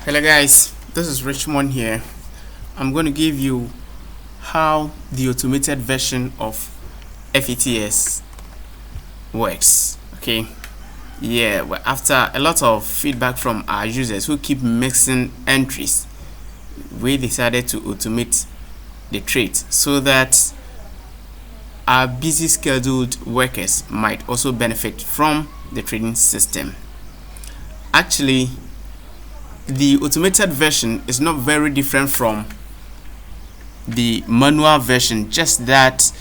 Hello guys, this is Richmond here. I'm going to give you how the automated version of Fets works. Okay, yeah, well, after a lot of feedback from our users who keep mixing entries, we decided to automate the trade so that our busy scheduled workers might also benefit from the trading system. Actually, the automated version is not very different from the manual version, just that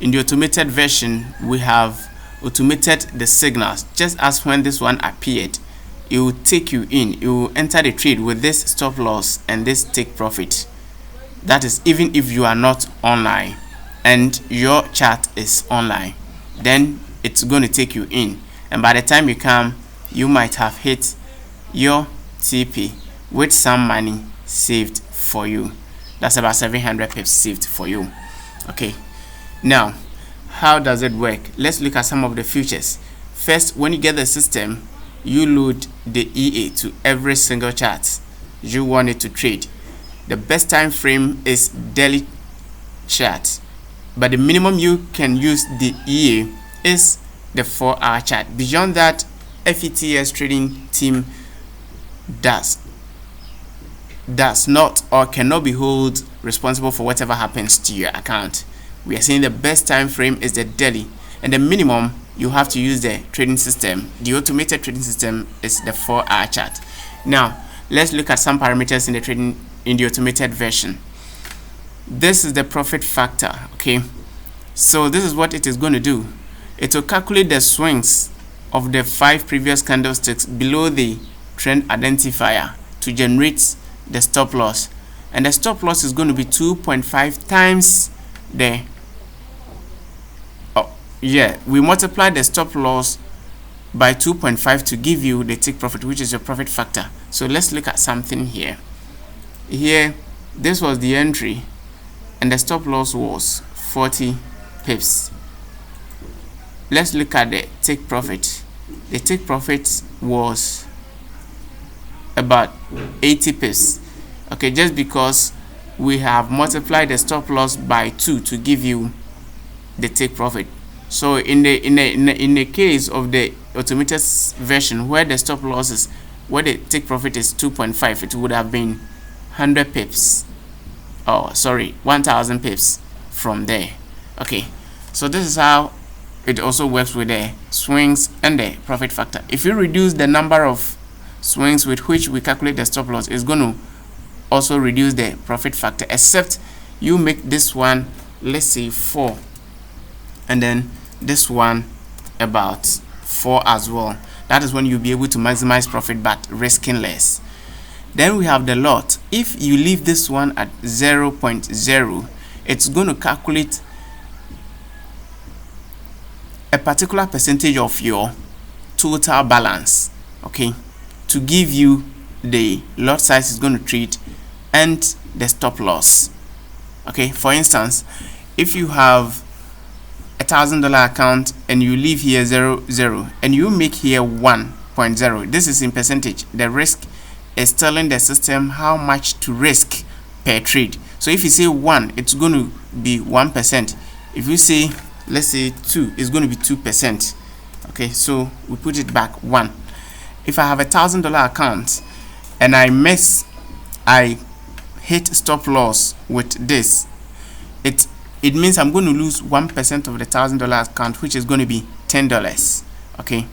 in the automated version we have automated the signals. Just as when this one appeared, it will take you in, it will enter the trade with this stop loss and this take profit. That is even if you are not online and your chart is online, then it's going to take you in, and by the time you come, you might have hit your TP with some money saved for you. That's about 700 pips saved for you. Okay, now how does it work? Let's look at some of the features. First, when you get the system, you load the EA to every single chart you want it to trade. The best time frame is daily chart, but the minimum you can use the EA is the 4-hour chart. Beyond that, Fets trading team does not or cannot be held responsible for whatever happens to your account. We are saying the best time frame is the daily, and the minimum you have to use the trading system, the automated trading system, is the 4-hour chart. Now let's look at some parameters in the automated version. This is the profit factor. Okay, so this is what it is going to do. It will calculate the swings of the 5 previous candlesticks below the trend identifier to generate the stop loss, and the stop loss is going to be 2.5 times the we multiply the stop loss by 2.5 to give you the take profit, which is your profit factor. So let's look at something here. This was the entry and the stop loss was 40 pips. Let's look at the take profit. The take profit was about 80 pips. Okay, just because we have multiplied the stop loss by 2 to give you the take profit. So in the case of the automated version, where the stop loss is, where the take profit is 2.5, it would have been 100 pips. 1000 pips from there. Okay, so this is how it also works with the swings and the profit factor. If you reduce the number of swings with which we calculate the stop loss, is going to also reduce the profit factor, except you make this one, let's say 4, and then this one about 4 as well. That is when you'll be able to maximize profit but risking less. Then we have the lot. If you leave this one at 0.0, it's going to calculate a particular percentage of your total balance, okay, to give you the lot size is going to trade and the stop loss. Okay, for instance, if you have $1,000 account and you leave here 0.0 and you make here 1.0, this is in percentage. The risk is telling the system how much to risk per trade. So if you say 1, it's going to be 1%. If you say, let's say 2, it's going to be 2%. Okay, so we put it back 1. If I have $1,000 account and I hit stop loss with this, it means I'm going to lose 1% of the $1,000 account, which is going to be $10. Okay,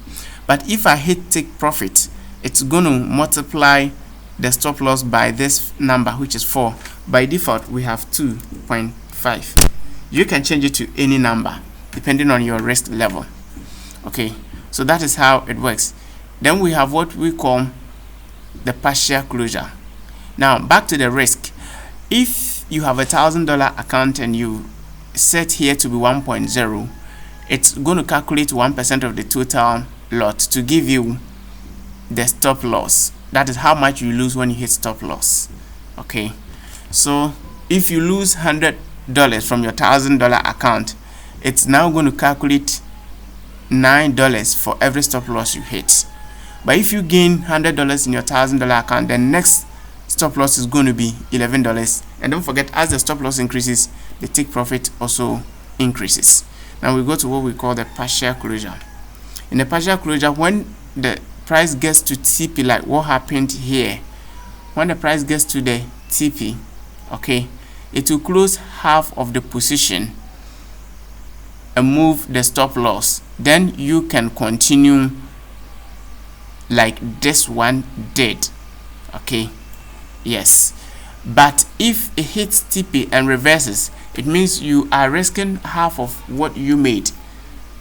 but if I hit take profit, it's going to multiply the stop loss by this number, which is 4. By default we have 2.5. You can change it to any number depending on your risk level. Okay, so that is how it works. Then we have what we call the partial closure. Now back to the risk. If you have $1,000 account and you set here to be 1.0, it's going to calculate 1% of the total lot to give you the stop loss. That is how much you lose when you hit stop loss. Okay, so if you lose $100 from your $1,000 account, it's now going to calculate $9 for every stop loss you hit. But if you gain $100 in your $1,000 account, the next stop loss is going to be $11. And don't forget, as the stop loss increases, the take profit also increases. Now we go to what we call the partial closure. In the partial closure, when the price gets to TP, like what happened here, when the price gets to the TP, okay, it will close half of the position and move the stop loss. Then you can continue like this one did. Okay, yes, but if it hits TP and reverses, it means you are risking half of what you made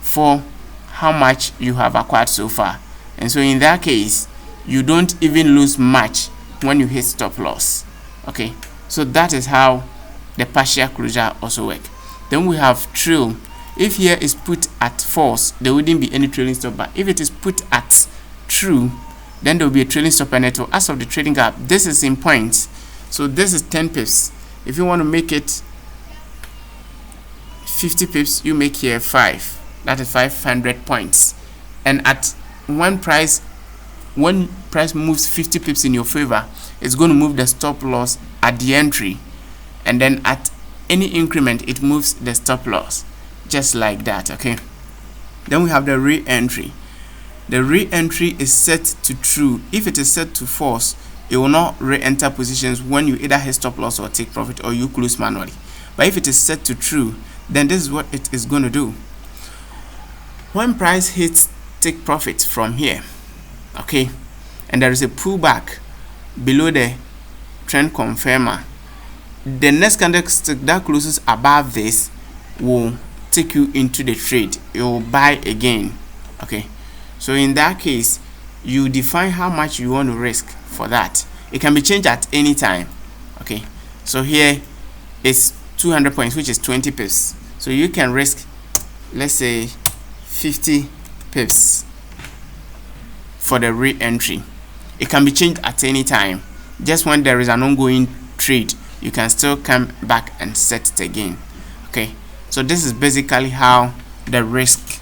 for how much you have acquired so far. And so in that case, you don't even lose much when you hit stop loss. Okay, so that is how the partial closure also work. Then we have trail. If here is put at false, there wouldn't be any trailing stop, but if it is put at true, then there will be a trailing stop, and it will as of the trading gap. This is in points, so this is 10 pips. If you want to make it 50 pips, you make here 5. That is 500 points. And at when price moves 50 pips in your favor, it's going to move the stop loss at the entry, and then at any increment it moves the stop loss, just like that. Okay, then we have the re-entry. The re-entry is set to true. If it is set to false, it will not re-enter positions when you either hit stop loss or take profit, or you close manually. But if it is set to true, then this is what it is going to do. When price hits take profit from here, okay, and there is a pullback below the trend confirmer, the next candlestick that closes above this will take you into the trade. You will buy again. Okay, so in that case, you define how much you want to risk for that. It can be changed at any time. Okay, so here is 200 points, which is 20 pips. So you can risk, let's say, 50 pips for the re-entry. It can be changed at any time. Just when there is an ongoing trade, you can still come back and set it again. Okay, so this is basically how the risk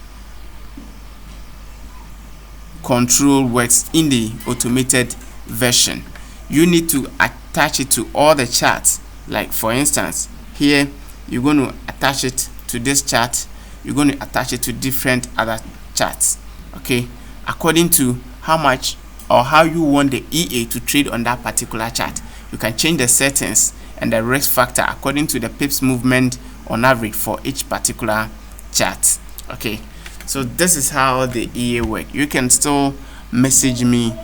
control works in the automated version. You need to attach it to all the charts. Like for instance, here you're going to attach it to this chart, you're going to attach it to different other charts. Okay, according to how much or how you want the EA to trade on that particular chart. You can change the settings and the risk factor according to the pips movement on average for each particular chart. Okay, so this is how the EA work. You can still message me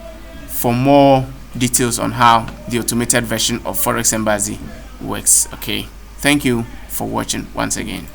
for more details on how the automated version of Forex Embassy works. Okay, thank you for watching once again.